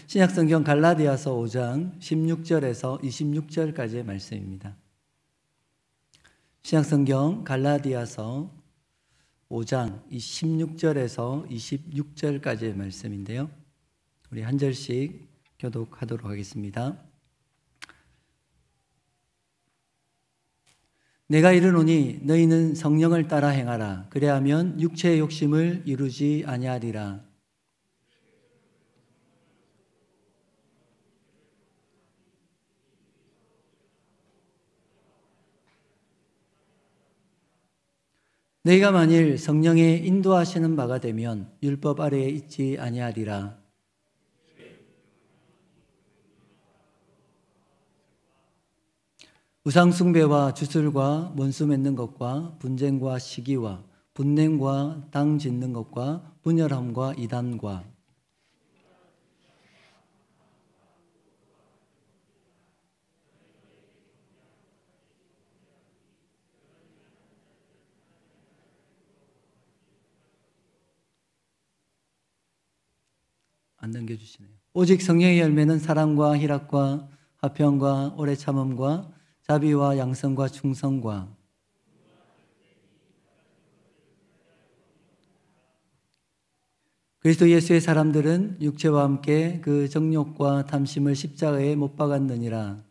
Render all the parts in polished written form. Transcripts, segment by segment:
신약성경 갈라디아서 5장 16절에서 26절까지의 말씀입니다. 신약성경 갈라디아서 5장 16절에서 26절까지의 말씀인데요. 우리 한 절씩 교독하도록 하겠습니다. 내가 이르노니 너희는 성령을 따라 행하라. 그래야면 육체의 욕심을 이루지 아니하리라. 너희가 만일 성령의 인도하시는 바가 되면 율법 아래에 있지 아니하리라. 우상숭배와 주술과 원수 맺는 것과 분쟁과 시기와 분냄과 당 짓는 것과 분열함과 이단과 안 넘겨주시네요. 오직 성령의 열매는 사랑과 희락과 화평과 오래 참음과 자비와 양성과 충성과 그리스도 예수의 사람들은 육체와 함께 그 정욕과 탐심을 십자가에 못 박았느니라.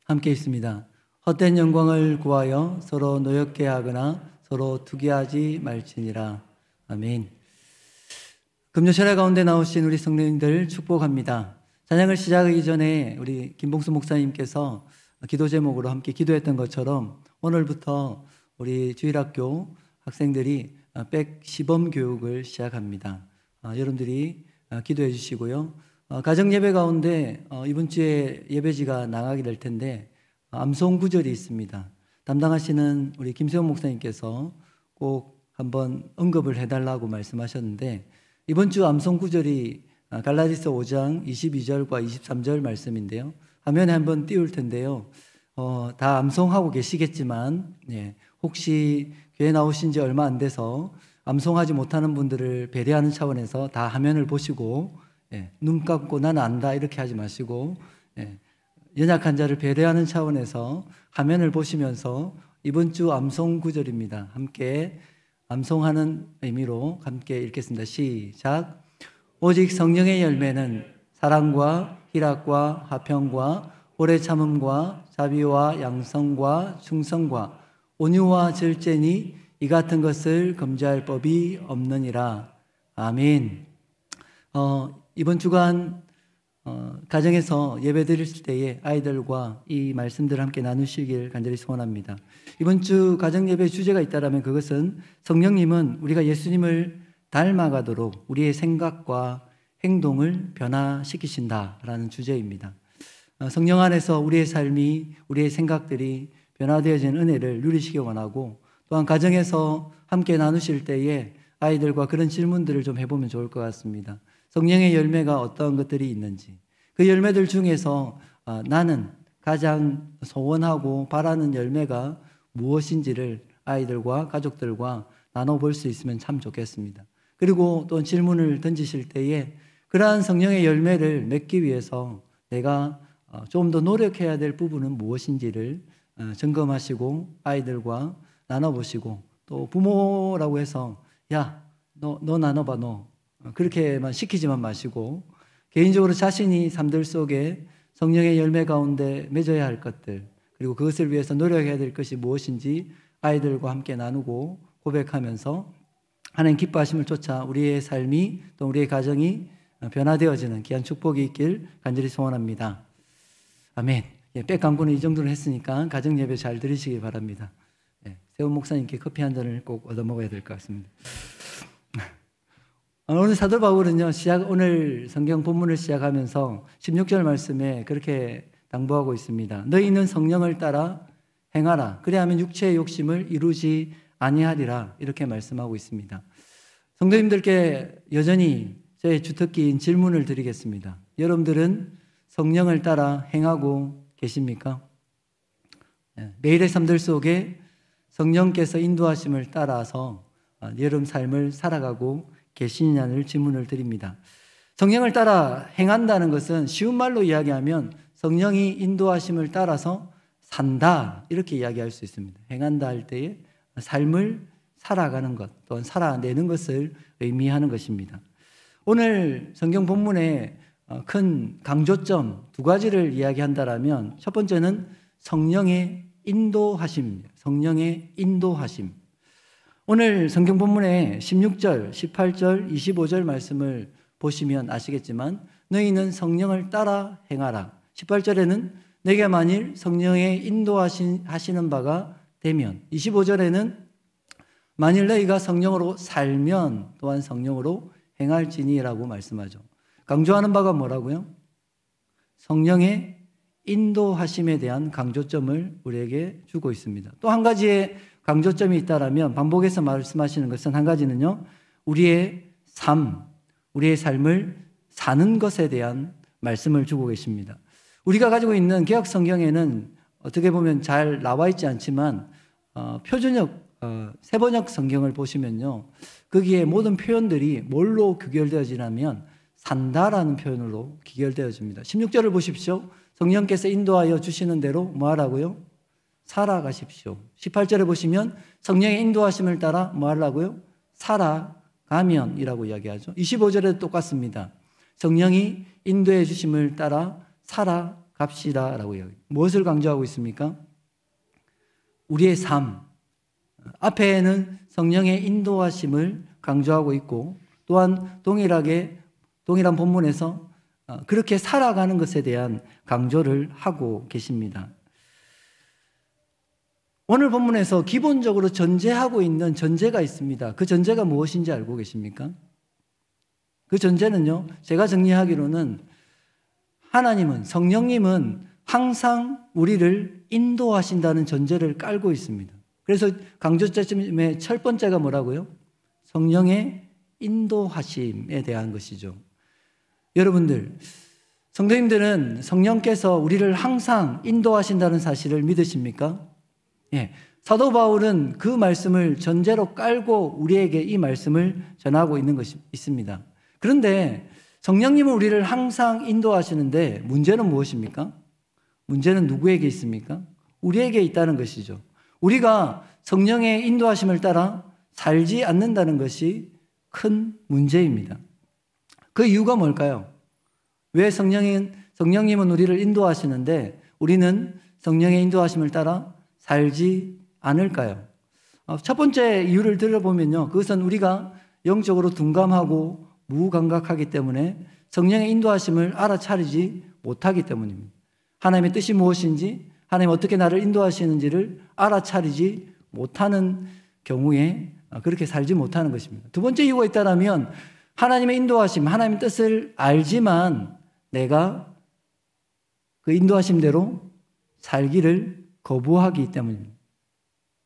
함께 있습니다. 헛된 영광을 구하여 서로 노엽게 하거나 서로 투기하지 말지니라. 아멘. 금요 철야 가운데 나오신 우리 성도님들 축복합니다. 찬양을 시작하기 전에 우리 김봉수 목사님께서 기도 제목으로 함께 기도했던 것처럼 오늘부터 우리 주일학교 학생들이 백시범 교육을 시작합니다. 여러분들이 기도해 주시고요. 가정 예배 가운데 이번 주에 예배지가 나가게 될 텐데 암송 구절이 있습니다. 담당하시는 우리 김세훈 목사님께서 꼭 한번 언급을 해달라고 말씀하셨는데 이번 주 암송 구절이 갈라디아서 5장 22절과 23절 말씀인데요. 화면에 한번 띄울 텐데요. 다 암송하고 계시겠지만 혹시 교회 나오신 지 얼마 안 돼서 암송하지 못하는 분들을 배려하는 차원에서 다 화면을 보시고 눈 감고 나는 안다 이렇게 하지 마시고 연약한 자를 배려하는 차원에서 화면을 보시면서 이번 주 암송 구절입니다. 함께 암송하는 의미로 함께 읽겠습니다. 시작. 오직 성령의 열매는 사랑과 희락과 화평과 오래 참음과 자비와 양성과 충성과 온유와 절제니 이 같은 것을 금지할 법이 없느니라. 아멘. 이번 주간 가정에서 예배 드릴 때에 아이들과 이 말씀들을 함께 나누시길 간절히 소원합니다. 이번 주 가정 예배 주제가 있다면 그것은 성령님은 우리가 예수님을 닮아가도록 우리의 생각과 행동을 변화시키신다라는 주제입니다. 성령 안에서 우리의 삶이, 우리의 생각들이 변화되어지는 은혜를 누리시기 원하고 또한 가정에서 함께 나누실 때에 아이들과 그런 질문들을 좀 해보면 좋을 것 같습니다. 성령의 열매가 어떤 것들이 있는지, 그 열매들 중에서 나는 가장 소원하고 바라는 열매가 무엇인지를 아이들과 가족들과 나눠볼 수 있으면 참 좋겠습니다. 그리고 또 질문을 던지실 때에 그러한 성령의 열매를 맺기 위해서 내가 좀 더 노력해야 될 부분은 무엇인지를 점검하시고 아이들과 나눠보시고 또 부모라고 해서 야, 너 나눠봐 너 그렇게만 시키지만 마시고 개인적으로 자신이 삶들 속에 성령의 열매 가운데 맺어야 할 것들 그리고 그것을 위해서 노력해야 될 것이 무엇인지 아이들과 함께 나누고 고백하면서 하나님 기뻐하심을 쫓아 우리의 삶이 또 우리의 가정이 변화되어지는 귀한 축복이 있길 간절히 소원합니다. 아멘. 백 광고는 이 정도는 했으니까 가정 예배 잘 들으시기 바랍니다. 세훈 목사님께 커피 한 잔을 꼭 얻어 먹어야 될 것 같습니다. 오늘 사도 바울은요, 오늘 성경 본문을 시작하면서 16절 말씀에 그렇게 당부하고 있습니다. 너희는 성령을 따라 행하라. 그래야면 육체의 욕심을 이루지 아니하리라. 이렇게 말씀하고 있습니다. 성도님들께 여전히 제 주특기인 질문을 드리겠습니다. 여러분들은 성령을 따라 행하고 계십니까? 매일의 삶들 속에 성령께서 인도하심을 따라서 여러분 삶을 살아가고 계시냐는 질문을 드립니다. 성령을 따라 행한다는 것은 쉬운 말로 이야기하면 성령이 인도하심을 따라서 산다 이렇게 이야기할 수 있습니다. 행한다 할 때에 삶을 살아가는 것 또한 살아내는 것을 의미하는 것입니다. 오늘 성경 본문의 큰 강조점 두 가지를 이야기한다라면 첫 번째는 성령의 인도하심입니다. 성령의 인도하심. 오늘 성경 본문의 16절, 18절, 25절 말씀을 보시면 아시겠지만 너희는 성령을 따라 행하라. 18절에는 내게 만일 성령의 인도하시는 바가 되면 25절에는 만일 너희가 성령으로 살면 또한 성령으로 행할지니라고 말씀하죠. 강조하는 바가 뭐라고요? 성령의 인도하심에 대한 강조점을 우리에게 주고 있습니다. 또 한 가지의 강조점이 있다라면 반복해서 말씀하시는 것은 한 가지는요. 우리의 삶을 사는 것에 대한 말씀을 주고 계십니다. 우리가 가지고 있는 개역 성경에는 어떻게 보면 잘 나와 있지 않지만 표준역 세번역 성경을 보시면요. 거기에 모든 표현들이 뭘로 귀결되어지냐면 산다라는 표현으로 귀결되어집니다. 16절을 보십시오. 성령께서 인도하여 주시는 대로 뭐 하라고요? 살아가십시오. 18절에 보시면 성령의 인도하심을 따라 뭐 하라고요? 살아가면이라고 이야기하죠. 25절에도 똑같습니다. 성령이 인도해 주심을 따라 살아갑시다라고 이야기해요. 무엇을 강조하고 있습니까? 우리의 삶. 앞에는 성령의 인도하심을 강조하고 있고 또한 동일한 본문에서 그렇게 살아가는 것에 대한 강조를 하고 계십니다. 오늘 본문에서 기본적으로 전제하고 있는 전제가 있습니다. 그 전제가 무엇인지 알고 계십니까? 그 전제는요, 제가 정리하기로는 성령님은 항상 우리를 인도하신다는 전제를 깔고 있습니다. 그래서 강조점의 첫 번째가 뭐라고요? 성령의 인도하심에 대한 것이죠. 여러분들, 성도님들은 성령께서 우리를 항상 인도하신다는 사실을 믿으십니까? 예. 사도 바울은 그 말씀을 전제로 깔고 우리에게 이 말씀을 전하고 있는 것이 있습니다. 그런데 성령님은 우리를 항상 인도하시는데 문제는 무엇입니까? 문제는 누구에게 있습니까? 우리에게 있다는 것이죠. 우리가 성령의 인도하심을 따라 살지 않는다는 것이 큰 문제입니다. 그 이유가 뭘까요? 왜 성령님은 우리를 인도하시는데 우리는 성령의 인도하심을 따라 살지 않을까요? 첫 번째 이유를 들어보면요. 그것은 우리가 영적으로 둔감하고 무감각하기 때문에 성령의 인도하심을 알아차리지 못하기 때문입니다. 하나님의 뜻이 무엇인지, 하나님 어떻게 나를 인도하시는지를 알아차리지 못하는 경우에 그렇게 살지 못하는 것입니다. 두 번째 이유가 있다면 하나님의 인도하심, 하나님의 뜻을 알지만 내가 그 인도하심대로 살기를 거부하기 때문입니다.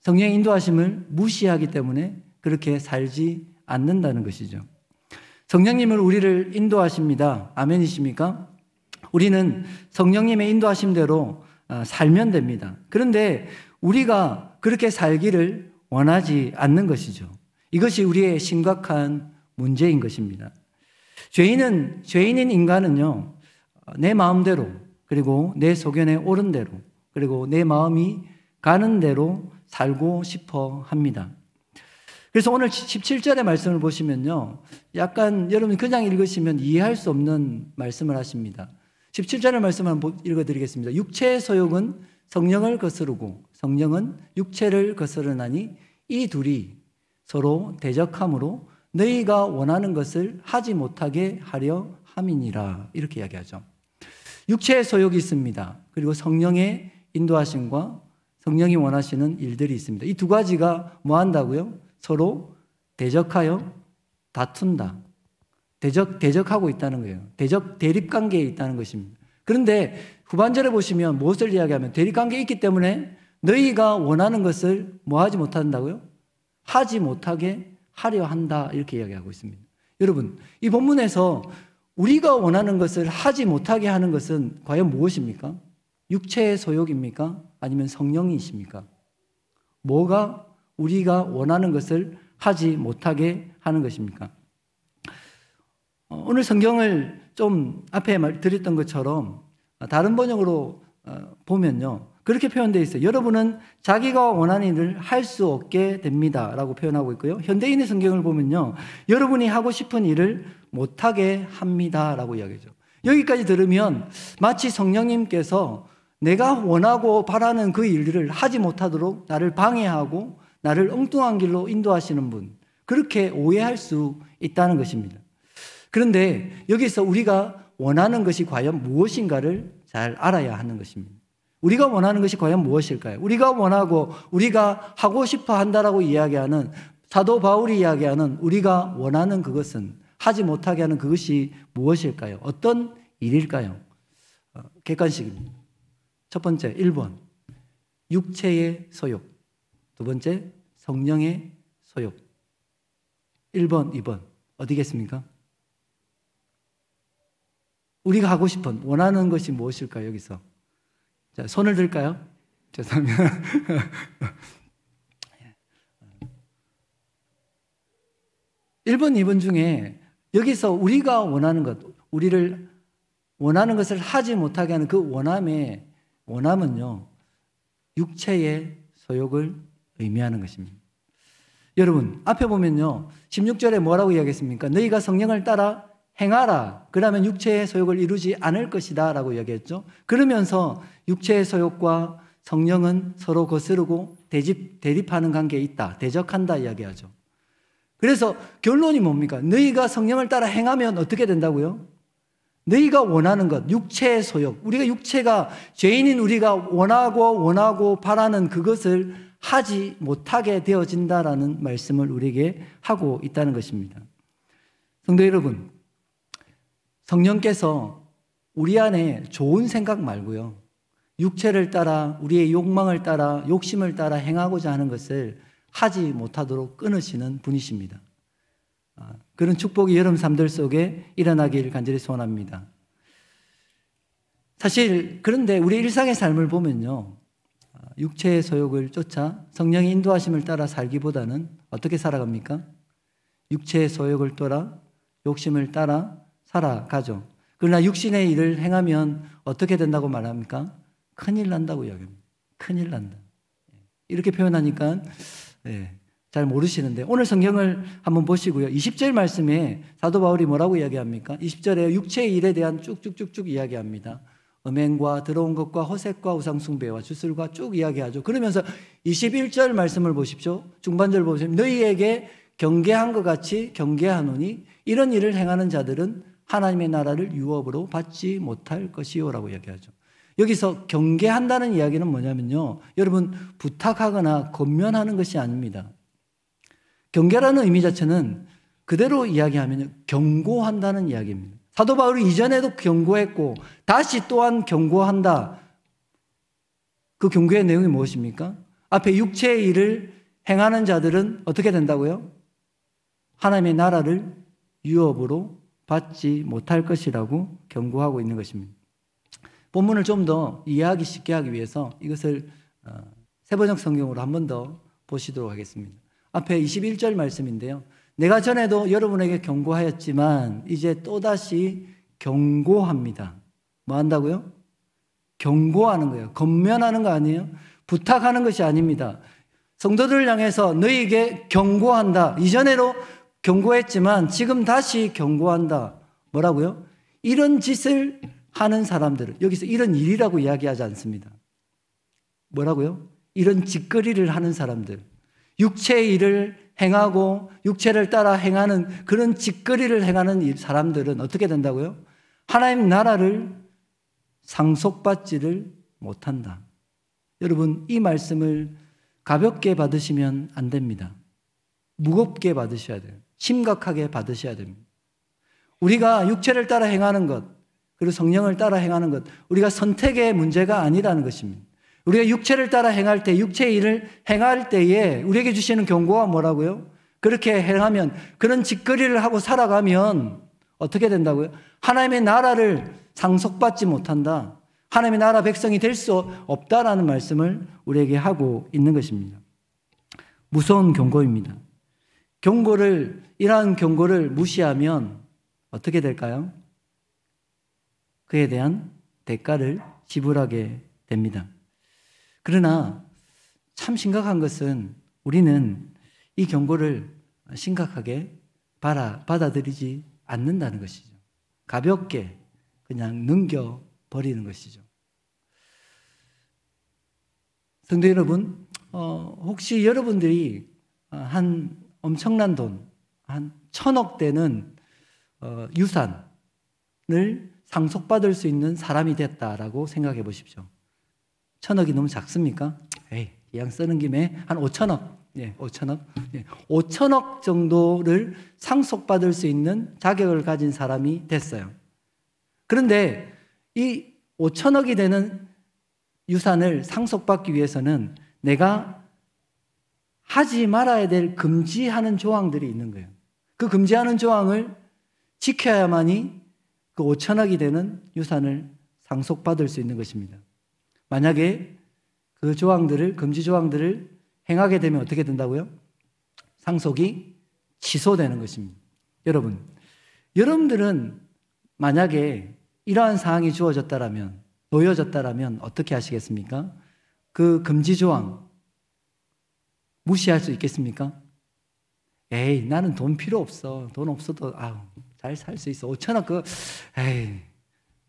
성령의 인도하심을 무시하기 때문에 그렇게 살지 않는다는 것이죠. 성령님을 우리를 인도하십니다. 아멘이십니까? 우리는 성령님의 인도하심대로 살면 됩니다. 그런데 우리가 그렇게 살기를 원하지 않는 것이죠. 이것이 우리의 심각한 문제인 것입니다. 죄인인 인간은요, 내 마음대로 그리고 내 소견에 옳은 대로 그리고 내 마음이 가는 대로 살고 싶어 합니다. 그래서 오늘 17절의 말씀을 보시면요, 약간 여러분이 그냥 읽으시면 이해할 수 없는 말씀을 하십니다. 17절의 말씀을 한번 읽어드리겠습니다. 육체의 소욕은 성령을 거스르고 성령은 육체를 거스르나니 이 둘이 서로 대적함으로 너희가 원하는 것을 하지 못하게 하려 함이니라. 이렇게 이야기하죠. 육체의 소욕이 있습니다. 그리고 성령의 인도하심과 성령이 원하시는 일들이 있습니다. 이 두 가지가 뭐 한다고요? 서로 대적하여 다툰다. 대적하고 있다는 거예요. 대립관계에 있다는 것입니다. 그런데 후반절에 보시면 무엇을 이야기하면 대립관계에 있기 때문에 너희가 원하는 것을 뭐 하지 못한다고요? 하지 못하게 하려 한다. 이렇게 이야기하고 있습니다. 여러분, 이 본문에서 우리가 원하는 것을 하지 못하게 하는 것은 과연 무엇입니까? 육체의 소욕입니까? 아니면 성령이십니까? 뭐가 우리가 원하는 것을 하지 못하게 하는 것입니까? 오늘 성경을 좀 앞에 드렸던 것처럼 다른 번역으로 보면요, 그렇게 표현되어 있어요. 여러분은 자기가 원하는 일을 할 수 없게 됩니다 라고 표현하고 있고요. 현대인의 성경을 보면요, 여러분이 하고 싶은 일을 못하게 합니다 라고 이야기하죠. 여기까지 들으면 마치 성령님께서 내가 원하고 바라는 그 일들을 하지 못하도록 나를 방해하고 나를 엉뚱한 길로 인도하시는 분, 그렇게 오해할 수 있다는 것입니다. 그런데 여기서 우리가 원하는 것이 과연 무엇인가를 잘 알아야 하는 것입니다. 우리가 원하는 것이 과연 무엇일까요? 우리가 원하고 우리가 하고 싶어 한다라고 이야기하는, 사도 바울이 이야기하는 우리가 원하는 그것은, 하지 못하게 하는 그것이 무엇일까요? 어떤 일일까요? 객관식입니다. 첫 번째 1번 육체의 소욕, 두 번째 성령의 소욕. 1번, 2번 어디겠습니까? 우리가 하고 싶은, 원하는 것이 무엇일까요? 여기서 자, 손을 들까요? 죄송합니다. 1번, 2번 중에 여기서 우리가 원하는 것, 우리를 원하는 것을 하지 못하게 하는 그 원함은요, 육체의 소욕을 의미하는 것입니다. 여러분, 앞에 보면요, 16절에 뭐라고 이야기했습니까? 너희가 성령을 따라 행하라. 그러면 육체의 소욕을 이루지 않을 것이다 라고 이야기했죠. 그러면서 육체의 소욕과 성령은 서로 거스르고 대립하는 관계에 있다, 대적한다 이야기하죠. 그래서 결론이 뭡니까? 너희가 성령을 따라 행하면 어떻게 된다고요? 너희가 원하는 것, 육체의 소욕, 우리가 육체가, 죄인인 우리가 원하고 바라는 그것을 하지 못하게 되어진다라는 말씀을 우리에게 하고 있다는 것입니다. 성도 여러분, 성령께서 우리 안에 좋은 생각 말고요, 육체를 따라, 우리의 욕망을 따라, 욕심을 따라 행하고자 하는 것을 하지 못하도록 끊으시는 분이십니다. 그런 축복이 여러분 삶들 속에 일어나길 간절히 소원합니다. 사실 그런데 우리 일상의 삶을 보면요, 육체의 소욕을 쫓아 성령의 인도하심을 따라 살기보다는 어떻게 살아갑니까? 육체의 소욕을 따라, 욕심을 따라 살아가죠. 그러나 육신의 일을 행하면 어떻게 된다고 말합니까? 큰일 난다고 이야기합니다. 큰일 난다. 이렇게 표현하니까 잘 모르시는데, 오늘 성경을 한번 보시고요, 20절 말씀에 사도 바울이 뭐라고 이야기합니까? 20절에 육체의 일에 대한 쭉쭉쭉쭉 이야기합니다. 음행과 더러운 것과 허색과 우상숭배와 주술과 쭉 이야기하죠. 그러면서 21절 말씀을 보십시오. 중반절 보시면 너희에게 경계한 것 같이 경계하노니 이런 일을 행하는 자들은 하나님의 나라를 유업으로 받지 못할 것이요 라고 이야기하죠. 여기서 경계한다는 이야기는 뭐냐면요, 여러분, 부탁하거나 권면하는 것이 아닙니다. 경계라는 의미 자체는 그대로 이야기하면 경고한다는 이야기입니다. 사도 바울이 이전에도 경고했고 다시 또한 경고한다. 그 경고의 내용이 무엇입니까? 앞에 육체의 일을 행하는 자들은 어떻게 된다고요? 하나님의 나라를 유업으로 받지 못할 것이라고 경고하고 있는 것입니다. 본문을 좀 더 이해하기 쉽게 하기 위해서 이것을 세번역 성경으로 한 번 더 보시도록 하겠습니다. 앞에 21절 말씀인데요, 내가 전에도 여러분에게 경고하였지만 이제 또다시 경고합니다. 뭐 한다고요? 경고하는 거예요. 권면하는 거 아니에요? 부탁하는 것이 아닙니다. 성도들을 향해서 너희에게 경고한다. 이전에도 경고했지만 지금 다시 경고한다. 뭐라고요? 이런 짓을 하는 사람들을, 여기서 이런 일이라고 이야기하지 않습니다. 뭐라고요? 이런 짓거리를 하는 사람들, 육체의 일을 행하고 육체를 따라 행하는 그런 짓거리를 행하는 사람들은 어떻게 된다고요? 하나님 나라를 상속받지를 못한다. 여러분, 이 말씀을 가볍게 받으시면 안 됩니다. 무겁게 받으셔야 돼요. 심각하게 받으셔야 됩니다. 우리가 육체를 따라 행하는 것, 그리고 성령을 따라 행하는 것, 우리가 선택의 문제가 아니라는 것입니다. 우리가 육체를 따라 행할 때, 육체의 일을 행할 때에 우리에게 주시는 경고가 뭐라고요? 그렇게 행하면, 그런 짓거리를 하고 살아가면 어떻게 된다고요? 하나님의 나라를 상속받지 못한다. 하나님의 나라 백성이 될 수 없다라는 말씀을 우리에게 하고 있는 것입니다. 무서운 경고입니다. 이러한 경고를 무시하면 어떻게 될까요? 그에 대한 대가를 지불하게 됩니다. 그러나 참 심각한 것은 우리는 이 경고를 심각하게 받아들이지 않는다는 것이죠. 가볍게 그냥 넘겨버리는 것이죠. 성도 여러분, 혹시 여러분들이 한 엄청난 돈, 한 1,000억 되는 유산을 상속받을 수 있는 사람이 됐다라고 생각해 보십시오. 1,000억이 너무 작습니까? 그냥 쓰는 김에 한 5,000억, 5,000억 정도를 상속받을 수 있는 자격을 가진 사람이 됐어요. 그런데 이 5,000억이 되는 유산을 상속받기 위해서는 내가 하지 말아야 될 금지하는 조항들이 있는 거예요. 그 금지하는 조항을 지켜야만이 그 5,000억이 되는 유산을 상속받을 수 있는 것입니다. 만약에 그 금지 조항들을 행하게 되면 어떻게 된다고요? 상속이 취소되는 것입니다. 여러분들은 만약에 이러한 상황이 놓여졌다라면 어떻게 하시겠습니까? 그 금지 조항 무시할 수 있겠습니까? 나는 돈 필요 없어. 돈 없어도 잘 살 수 있어. 5,000억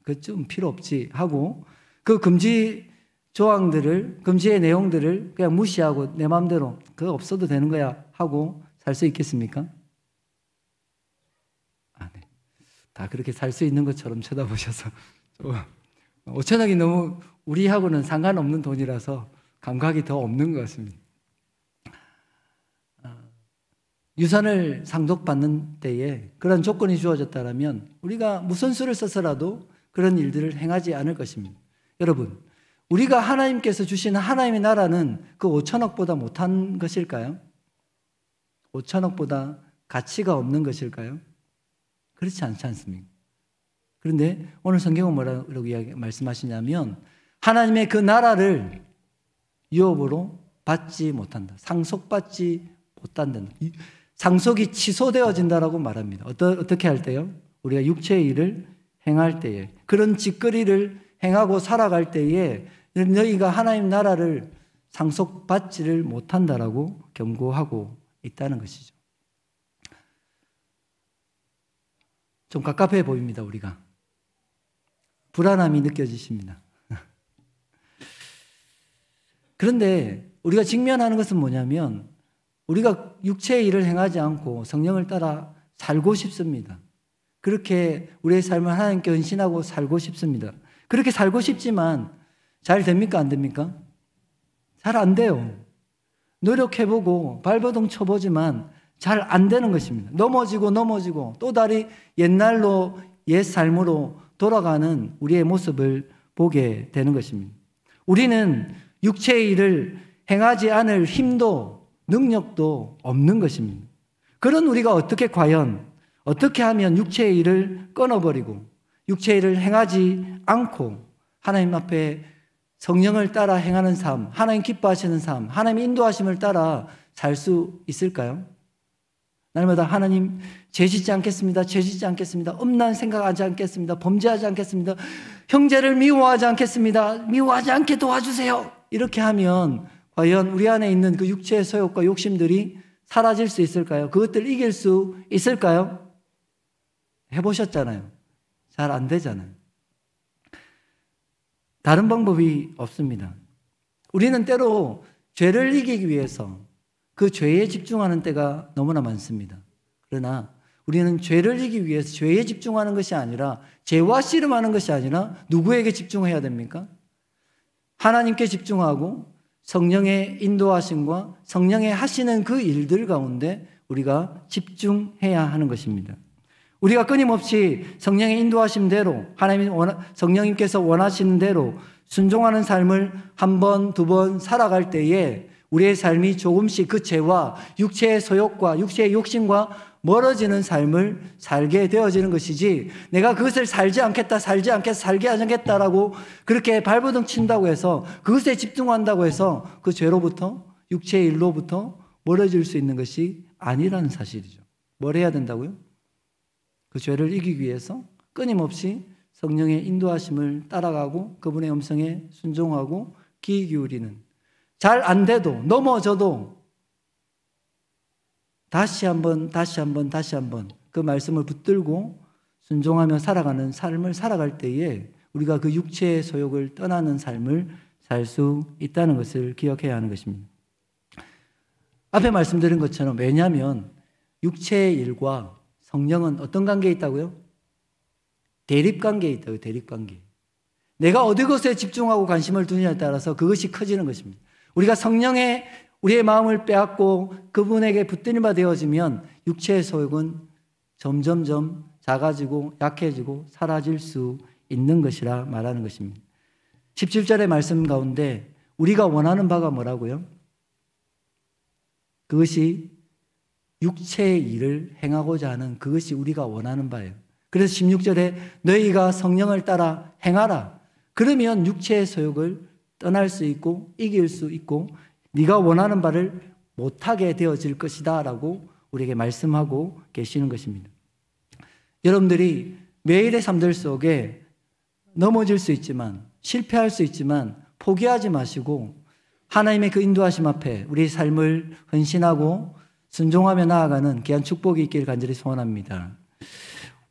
그거 좀 필요 없지 하고 그 금지의 내용들을 그냥 무시하고 내 마음대로 그거 없어도 되는 거야 하고 살 수 있겠습니까? 네. 다 그렇게 살 수 있는 것처럼 쳐다보셔서 5,000억이 너무 우리하고는 상관없는 돈이라서 감각이 더 없는 것 같습니다. 유산을 상속받는 때에 그런 조건이 주어졌다면 우리가 무슨 수를 써서라도 그런 일들을 행하지 않을 것입니다. 여러분, 우리가 하나님께서 주시는 하나님의 나라는 그 5,000억보다 못한 것일까요? 5,000억보다 가치가 없는 것일까요? 그렇지 않지 않습니까? 그런데 오늘 성경은 뭐라고 말씀하시냐면 하나님의 그 나라를 유업으로 받지 못한다. 상속받지 못한다. 상속이 취소되어진다라고 말합니다. 어떻게 할 때요? 우리가 육체의 일을 행할 때에, 그런 짓거리를 행하고 살아갈 때에 너희가 하나님 나라를 상속받지를 못한다라고 경고하고 있다는 것이죠. 좀 갑갑해 보입니다, 우리가. 불안함이 느껴지십니다. 그런데 우리가 직면하는 것은 뭐냐면 우리가 육체의 일을 행하지 않고 성령을 따라 살고 싶습니다. 그렇게 우리의 삶을 하나님께 헌신하고 살고 싶습니다. 그렇게 살고 싶지만 잘 됩니까? 안 됩니까? 잘 안 돼요. 노력해보고 발버둥 쳐보지만 잘 안 되는 것입니다. 넘어지고 또 다시 옛날로 옛 삶으로 돌아가는 우리의 모습을 보게 되는 것입니다. 우리는 육체의 일을 행하지 않을 힘도 능력도 없는 것입니다. 그런 우리가 어떻게 하면 육체의 일을 끊어버리고 육체의 일을 행하지 않고 하나님 앞에 성령을 따라 행하는 삶, 하나님 기뻐하시는 삶, 하나님 인도하심을 따라 살 수 있을까요? 날마다 하나님 죄짓지 않겠습니다. 음란 생각하지 않겠습니다. 범죄하지 않겠습니다. 형제를 미워하지 않겠습니다. 미워하지 않게 도와주세요. 이렇게 하면 과연 우리 안에 있는 그 육체의 소욕과 욕심들이 사라질 수 있을까요? 그것들을 이길 수 있을까요? 해보셨잖아요. 잘 안 되잖아요. 다른 방법이 없습니다. 우리는 때로 죄를 이기기 위해서 그 죄에 집중하는 때가 너무나 많습니다. 그러나 우리는 죄를 이기기 위해서 죄에 집중하는 것이 아니라, 죄와 씨름하는 것이 아니라 누구에게 집중해야 됩니까? 하나님께 집중하고 성령의 인도하심과 성령의 하시는 그 일들 가운데 우리가 집중해야 하는 것입니다. 우리가 끊임없이 성령의 인도하심대로 성령님께서 원하시는 대로 순종하는 삶을 한 번, 두 번 살아갈 때에 우리의 삶이 조금씩 그 죄와 육체의 소욕과 육체의 욕심과 멀어지는 삶을 살게 되어지는 것이지, 내가 그것을 살게 하겠다라고 그렇게 발버둥 친다고 해서 그것에 집중한다고 해서 그 죄로부터, 육체의 일로부터 멀어질 수 있는 것이 아니라는 사실이죠. 뭘 해야 된다고요? 그 죄를 이기기 위해서 끊임없이 성령의 인도하심을 따라가고 그분의 음성에 순종하고 귀 기울이는, 잘 안 돼도 넘어져도 다시 한번 그 말씀을 붙들고 순종하며 살아가는 삶을 살아갈 때에 우리가 그 육체의 소욕을 떠나는 삶을 살 수 있다는 것을 기억해야 하는 것입니다. 앞에 말씀드린 것처럼, 왜냐하면 육체의 일과 성령은 어떤 관계에 있다고요? 대립관계에 있다고요. 대립관계. 내가 어느 것에 집중하고 관심을 두느냐에 따라서 그것이 커지는 것입니다. 우리가 성령에 우리의 마음을 빼앗고 그분에게 붙드는 바 되어지면 육체의 소욕은 점점점 작아지고 약해지고 사라질 수 있는 것이라 말하는 것입니다. 17절의 말씀 가운데 우리가 원하는 바가 뭐라고요? 그것이 육체의 일을 행하고자 하는, 그것이 우리가 원하는 바예요. 그래서 16절에 너희가 성령을 따라 행하라. 그러면 육체의 소욕을 떠날 수 있고 이길 수 있고 네가 원하는 바를 못하게 되어질 것이다 라고 우리에게 말씀하고 계시는 것입니다. 여러분들이 매일의 삶들 속에 넘어질 수 있지만, 실패할 수 있지만 포기하지 마시고 하나님의 그 인도하심 앞에 우리의 삶을 헌신하고 순종하며 나아가는 귀한 축복이 있기를 간절히 소원합니다.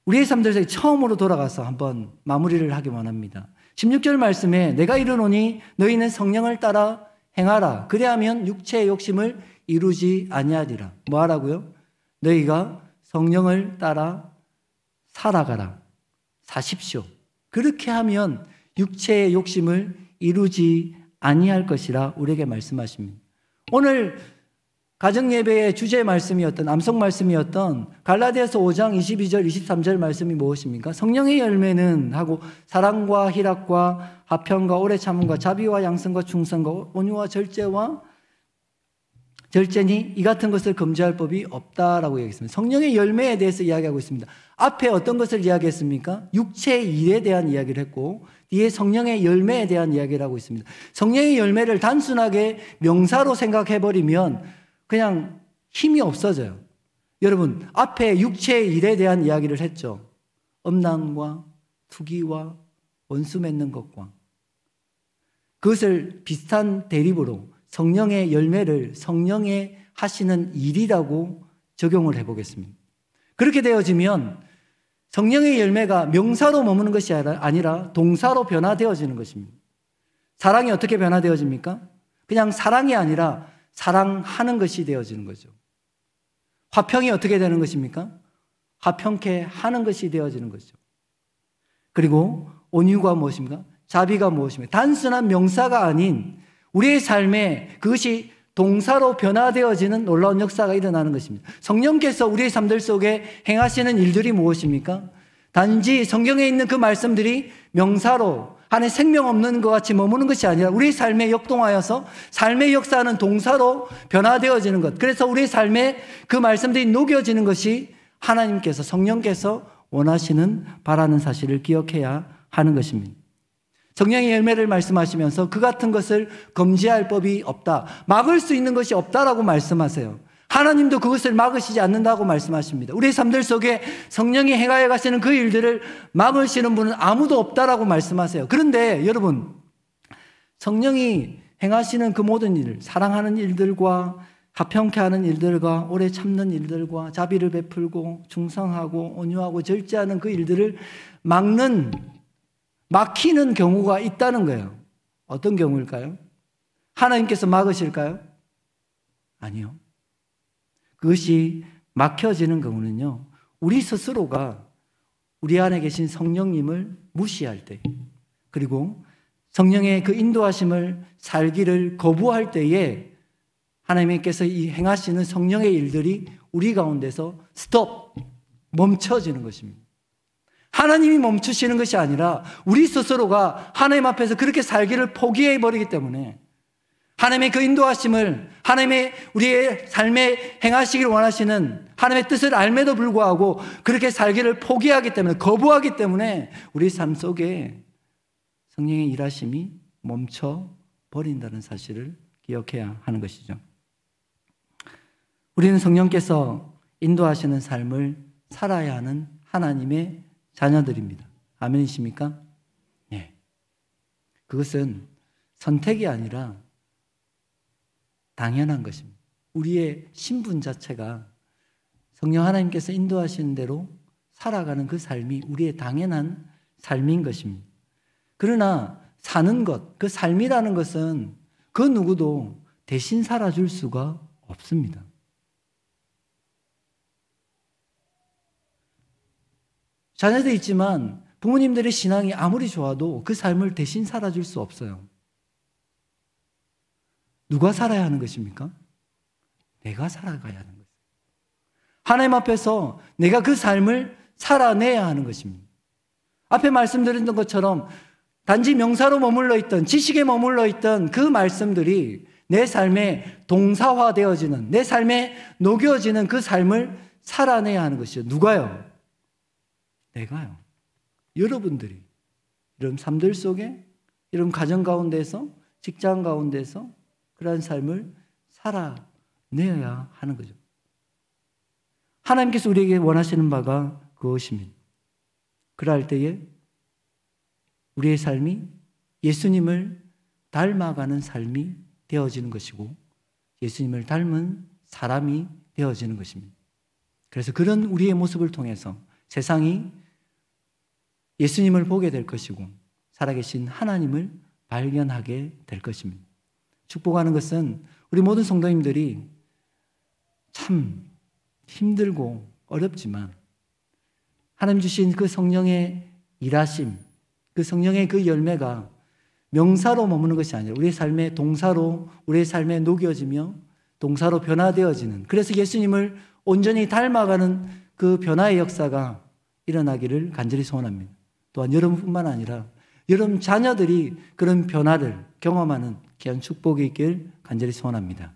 우리의 삶들 속에 처음으로 돌아가서 한번 마무리를 하기 원합니다. 16절 말씀에 내가 이르노니 너희는 성령을 따라 행하라. 그리하면 육체의 욕심을 이루지 아니하리라. 뭐 하라고요? 너희가 성령을 따라 살아가라. 사십시오. 그렇게 하면 육체의 욕심을 이루지 아니할 것이라 우리에게 말씀하십니다. 오늘 가정예배의 주제 말씀이었던, 암송 말씀이었던 갈라디아서 5장 22절 23절 말씀이 무엇입니까? 성령의 열매는 하고 사랑과 희락과 화평과 오래 참음과 자비와 양선과 충성과 온유와 절제니 이 같은 것을 금지할 법이 없다라고 얘기했습니다. 성령의 열매에 대해서 이야기하고 있습니다. 앞에 어떤 것을 이야기했습니까? 육체의 일에 대한 이야기를 했고 뒤에 성령의 열매에 대한 이야기를 하고 있습니다. 성령의 열매를 단순하게 명사로 생각해버리면 그냥 힘이 없어져요. 여러분, 앞에 육체의 일에 대한 이야기를 했죠. 음란과 투기와 원수 맺는 것과 그것을 비슷한 대립으로 성령의 열매를 성령의 하시는 일이라고 적용을 해보겠습니다. 그렇게 되어지면 성령의 열매가 명사로 머무는 것이 아니라 동사로 변화되어지는 것입니다. 사랑이 어떻게 변화되어집니까? 그냥 사랑이 아니라 사랑하는 것이 되어지는 거죠. 화평이 어떻게 되는 것입니까? 화평케 하는 것이 되어지는 거죠. 그리고 온유가 무엇입니까? 자비가 무엇입니까? 단순한 명사가 아닌 우리의 삶에 그것이 동사로 변화되어지는 놀라운 역사가 일어나는 것입니다. 성령께서 우리의 삶들 속에 행하시는 일들이 무엇입니까? 단지 성경에 있는 그 말씀들이 명사로 안에 생명 없는 것 같이 머무는 것이 아니라 우리의 삶에 역동하여서 삶의 역사는 동사로 변화되어지는 것. 그래서 우리의 삶에 그 말씀들이 녹여지는 것이 하나님께서, 성령께서 원하시는, 바라는 사실을 기억해야 하는 것입니다. 성령의 열매를 말씀하시면서 그 같은 것을 금지할 법이 없다, 막을 수 있는 것이 없다라고 말씀하세요. 하나님도 그것을 막으시지 않는다고 말씀하십니다. 우리의 삶들 속에 성령이 행하여 가시는 그 일들을 막으시는 분은 아무도 없다라고 말씀하세요. 그런데 여러분, 성령이 행하시는 그 모든 일, 사랑하는 일들과 화평케 하는 일들과 오래 참는 일들과 자비를 베풀고 충성하고 온유하고 절제하는 그 일들을 막히는 경우가 있다는 거예요. 어떤 경우일까요? 하나님께서 막으실까요? 아니요. 그것이 막혀지는 경우는요, 우리 스스로가 우리 안에 계신 성령님을 무시할 때, 그리고 성령의 그 인도하심을 살기를 거부할 때에 하나님께서 이 행하시는 성령의 일들이 우리 가운데서 멈춰지는 것입니다. 하나님이 멈추시는 것이 아니라 우리 스스로가 하나님 앞에서 그렇게 살기를 포기해버리기 때문에 하나님의 그 인도하심을, 하나님의 우리의 삶에 행하시기를 원하시는 하나님의 뜻을 알매도 불구하고 그렇게 살기를 포기하기 때문에, 거부하기 때문에 우리 삶 속에 성령의 일하심이 멈춰버린다는 사실을 기억해야 하는 것이죠. 우리는 성령께서 인도하시는 삶을 살아야 하는 하나님의 자녀들입니다. 아멘이십니까? 네. 그것은 선택이 아니라 당연한 것입니다. 우리의 신분 자체가 성령 하나님께서 인도하시는 대로 살아가는 그 삶이 우리의 당연한 삶인 것입니다. 그러나 사는 것, 그 삶이라는 것은 그 누구도 대신 살아줄 수가 없습니다. 자녀도 있지만 부모님들의 신앙이 아무리 좋아도 그 삶을 대신 살아줄 수 없어요. 누가 살아야 하는 것입니까? 내가 살아가야 하는 것입니다. 하나님 앞에서 내가 그 삶을 살아내야 하는 것입니다. 앞에 말씀드렸던 것처럼 단지 명사로 머물러 있던, 지식에 머물러 있던 그 말씀들이 내 삶에 동사화되어지는, 내 삶에 녹여지는 그 삶을 살아내야 하는 것이죠. 누가요? 내가요. 여러분들이 이런 삶들 속에, 이런 가정 가운데서, 직장 가운데서 그러한 삶을 살아내야 하는 거죠. 하나님께서 우리에게 원하시는 바가 그것입니다. 그럴 때에 우리의 삶이 예수님을 닮아가는 삶이 되어지는 것이고 예수님을 닮은 사람이 되어지는 것입니다. 그래서 그런 우리의 모습을 통해서 세상이 예수님을 보게 될 것이고 살아계신 하나님을 발견하게 될 것입니다. 축복하는 것은 우리 모든 성도님들이 참 힘들고 어렵지만 하나님 주신 그 성령의 일하심, 그 성령의 그 열매가 명사로 머무는 것이 아니라 우리의 삶의 동사로, 우리의 삶에 녹여지며 동사로 변화되어지는, 그래서 예수님을 온전히 닮아가는 그 변화의 역사가 일어나기를 간절히 소원합니다. 또한 여러분뿐만 아니라 여러분 자녀들이 그런 변화를 경험하는 귀한 축복이 있길 간절히 소원합니다.